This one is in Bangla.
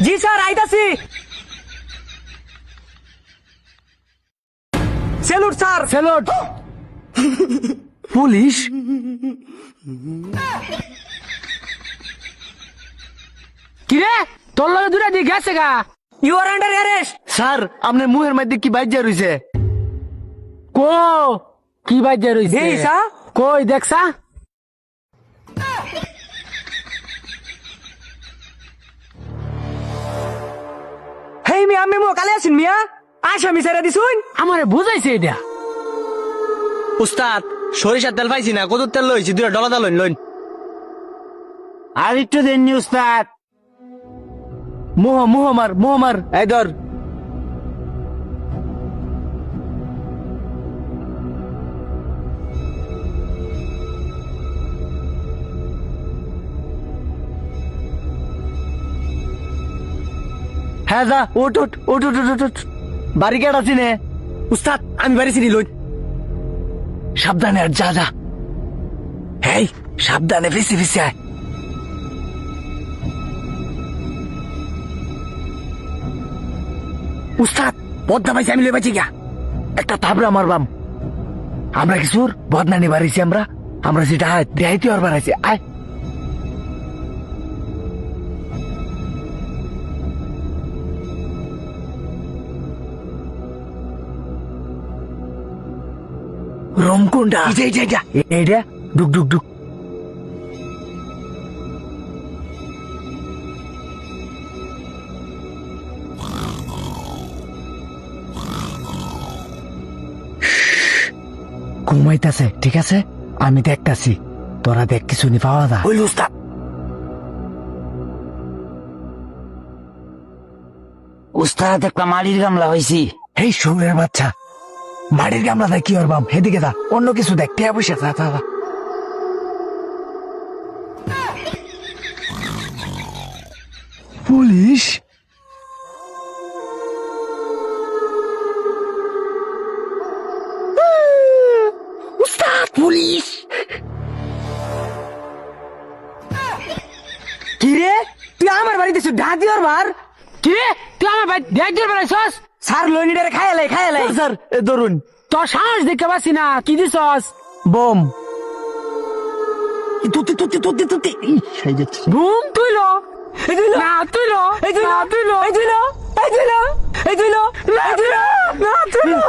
জি স্যার আইতাছি। Salute sir. সেলট। পুলিশ কিরে তোর লগে দূরে দিয়ে গেছে গা। You are under arrest. Sir আপনার মুহের মধ্যে কি বাইজা রইছে? কো কি বাজে রইছে? দেইসা? কই দেখছা? হেই মিয়া মেমো কালে আছেন মিয়া, আসামি ছেড়ে দিছুন। আমারে বুঝাইছে এটা। উস্তাদ সরিষার তেল পাইছি না, কত তেল লইছি, দুটা ডলা দা লইন লইন। আর একটু দেন নি উস্তাদ। মোহামার এই ধর। হ্যাঁ যা ওট ওট ওট ওট ওট ওট। বারিকেড আছি নে উস্তাদ আমি বাড়ি চিনি লই। সাবধানে আর যা যা। হেই সাবধানে ফিসি ফিসি আয়। উস্তাদ বদনা পাইছি আমি লই পাইছি গা। একটা থাবড়া মারবাম। আমরা কিছুর বদনা নিবারিছি, আমরা যেটা দেহাইতে আর বাড়াইছি। আয় রংকুন্ডা এইটা ডুক ডুক ডুক। ঘুমাইতেছে, ঠিক আছে আমি দেখতাছি, তোরা দেখ কিছু নি পাওয়া যা। ওই উস্তাদ উস্তাদ একটা মাটির গামলা হয়েছি। এই শুয়ের বাচ্চা, মাটির গামলাটা কি করবাম? হেদিকে যা, অন্য কিছু দেখ। টিয়া বসে যা যা যা। পুলিশ উস্তাদ পুলিশ। কি রে তুই আমার বাড়িতে ঢা দিওর বার? কিরে তুই আমার ভাই দেখ দিয়ে বেড়াইছস? স্যার লইনিটারে খায়ালাই। স্যার এ ধরুন তোর সাহস দেখতে পাচ্ছি না, কি দিছস? বোম। তুতি বুম তুইলো এই দুইলো না তুইলো এই দুইলো না তুইলো এই দুইলো এই দুইলো এই দুইলো এই দুইলো না তুইলো।